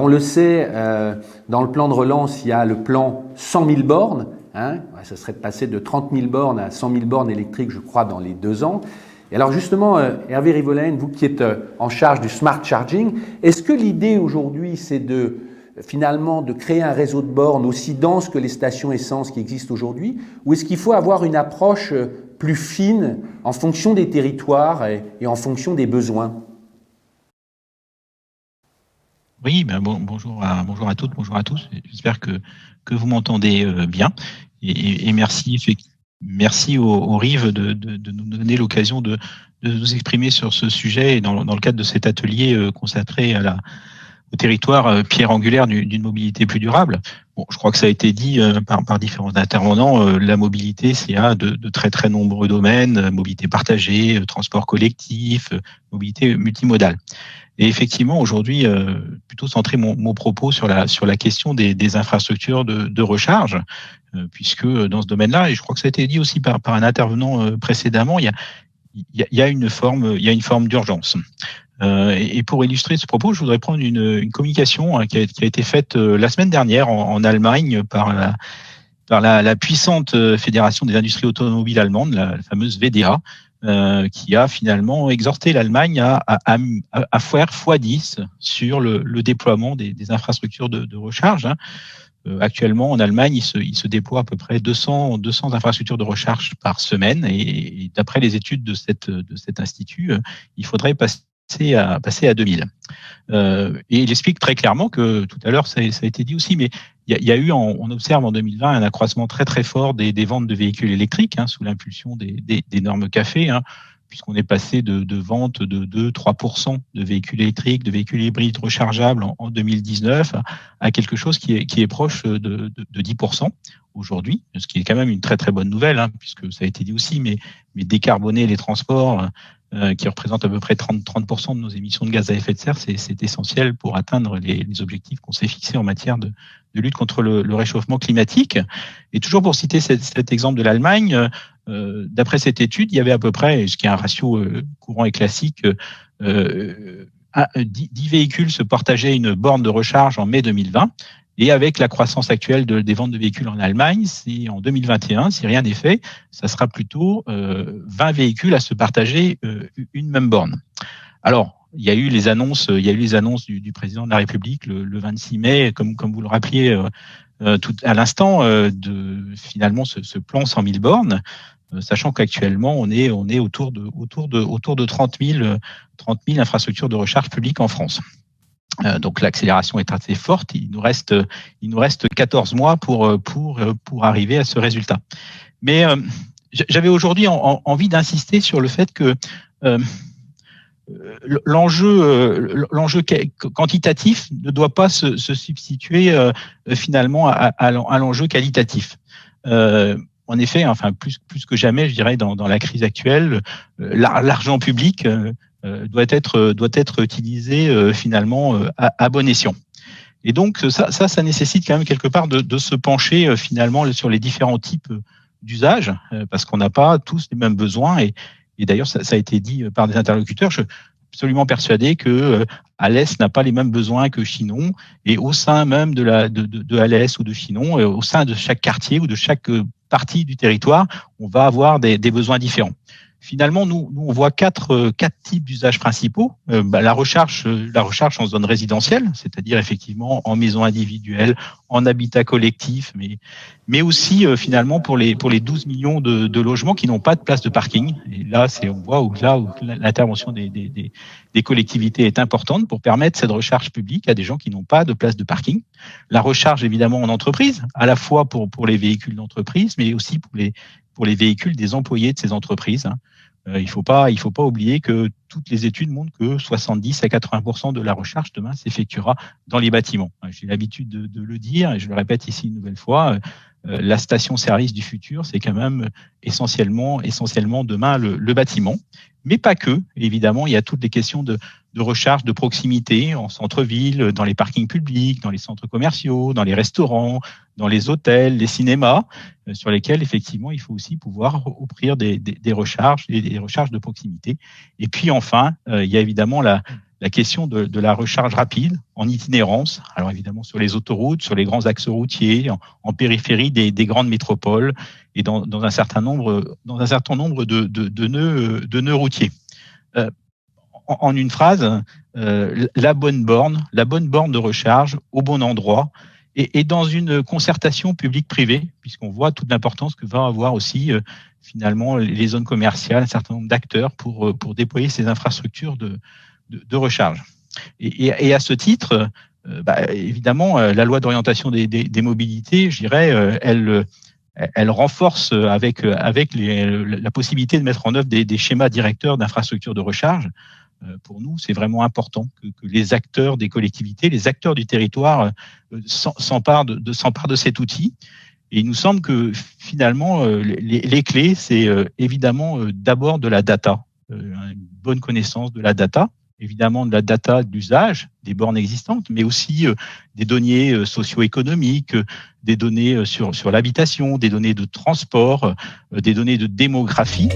on le sait, dans le plan de relance, il y a le plan 100 000 bornes. Ça serait de passer de 30 000 bornes à 100 000 bornes électriques, je crois, dans les 2 ans. Et alors justement, Hervé Rivolaine, vous qui êtes en charge du smart charging, est-ce que l'idée aujourd'hui, c'est finalement de créer un réseau de bornes aussi dense que les stations essence qui existent aujourd'hui, ou est-ce qu'il faut avoir une approche plus fine en fonction des territoires et en fonction des besoins? Oui, bonjour à toutes, bonjour à tous. J'espère que vous m'entendez bien. Et merci au RIV de nous donner l'occasion de nous exprimer sur ce sujet et dans le cadre de cet atelier consacré au territoire pierre angulaire d'une mobilité plus durable. Bon, je crois que ça a été dit par différents intervenants. La mobilité, c'est de très très nombreux domaines, mobilité partagée, transport collectif, mobilité multimodale. Et effectivement, aujourd'hui, plutôt centrer mon propos sur la question des infrastructures de recharge, puisque dans ce domaine-là, et je crois que ça a été dit aussi par un intervenant précédemment, il y a une forme d'urgence. Et pour illustrer ce propos, je voudrais prendre une communication qui a été faite la semaine dernière en Allemagne par la puissante Fédération des industries automobiles allemandes, la fameuse VDA, qui a finalement exhorté l'Allemagne à faire x10 sur le déploiement des infrastructures de recharge. Actuellement, en Allemagne, il se déploie à peu près 200 infrastructures de recharge par semaine, et d'après les études de cet institut, il faudrait passer à 2000. Et il explique très clairement que, tout à l'heure, ça a été dit aussi, mais il y a eu, on observe en 2020 un accroissement très très fort des ventes de véhicules électriques, sous l'impulsion des normes CAFE, puisqu'on est passé de ventes de 2-3% de véhicules électriques, de véhicules hybrides rechargeables en 2019 à quelque chose qui est proche de 10% aujourd'hui, ce qui est quand même une très très bonne nouvelle, puisque ça a été dit aussi, mais décarboner les transports, qui représentent à peu près 30% de nos émissions de gaz à effet de serre, c'est essentiel pour atteindre les objectifs qu'on s'est fixés en matière de lutte contre le réchauffement climatique. Et toujours pour citer cet exemple de l'Allemagne, d'après cette étude, il y avait à peu près, ce qui est un ratio courant et classique, 10 véhicules se partageaient une borne de recharge en mai 2020. Et avec la croissance actuelle des ventes de véhicules en Allemagne, en 2021, si rien n'est fait, ça sera plutôt 20 véhicules à se partager une même borne. Alors, il y a eu les annonces du président de la République le 26 mai, comme vous le rappeliez tout à l'instant, de finalement ce plan 100 000 bornes, sachant qu'actuellement on est autour de 30 000 infrastructures de recharge publiques en France. Donc l'accélération est assez forte. Il nous reste 14 mois pour arriver à ce résultat. Mais j'avais aujourd'hui envie d'insister sur le fait que l'enjeu quantitatif ne doit pas se substituer finalement à l'enjeu qualitatif. En effet, enfin plus que jamais, je dirais, dans la crise actuelle, l'argent public doit être utilisé finalement à bon escient. Et donc ça nécessite quand même quelque part de se pencher finalement sur les différents types d'usages, parce qu'on n'a pas tous les mêmes besoins. Et d'ailleurs, ça a été dit par des interlocuteurs. Je suis absolument persuadé que Alès n'a pas les mêmes besoins que Chinon, et au sein même de Alès ou de Chinon, au sein de chaque quartier ou de chaque partie du territoire, on va avoir des besoins différents. Finalement, nous on voit quatre types d'usages principaux. La recharge en zone résidentielle, c'est-à-dire effectivement en maison individuelle, en habitat collectif, mais aussi finalement pour les 12 millions de logements qui n'ont pas de place de parking. Et là, on voit où l'intervention des collectivités est importante pour permettre cette recharge publique à des gens qui n'ont pas de place de parking. La recharge évidemment en entreprise, à la fois pour les véhicules d'entreprise, mais aussi pour les véhicules des employés de ces entreprises. Il faut pas oublier que toutes les études montrent que 70 à 80% de la recharge demain s'effectuera dans les bâtiments. J'ai l'habitude de le dire et je le répète ici une nouvelle fois. La station-service du futur, c'est quand même essentiellement demain le bâtiment, mais pas que. Évidemment, il y a toutes les questions de recharge de proximité en centre-ville, dans les parkings publics, dans les centres commerciaux, dans les restaurants, dans les hôtels, les cinémas, sur lesquels effectivement il faut aussi pouvoir offrir des recharges et des recharges de proximité. Et puis enfin, il y a évidemment la question de la recharge rapide en itinérance, alors évidemment sur les autoroutes, sur les grands axes routiers, en périphérie des grandes métropoles et dans un certain nombre de nœuds routiers. En une phrase, la bonne borne de recharge au bon endroit et dans une concertation publique-privée, puisqu'on voit toute l'importance que va avoir aussi finalement les zones commerciales, un certain nombre d'acteurs pour déployer ces infrastructures de recharge. Et à ce titre, évidemment, la loi d'orientation des mobilités, je dirais, elle renforce avec la possibilité de mettre en œuvre des schémas directeurs d'infrastructures de recharge. Pour nous, c'est vraiment important que les acteurs des collectivités, les acteurs du territoire s'emparent de cet outil. Et il nous semble que finalement, les clés, c'est évidemment d'abord de la data, une bonne connaissance de la data, évidemment de la data d'usage des bornes existantes, mais aussi des données socio-économiques, des données sur l'habitation, des données de transport, des données de démographie.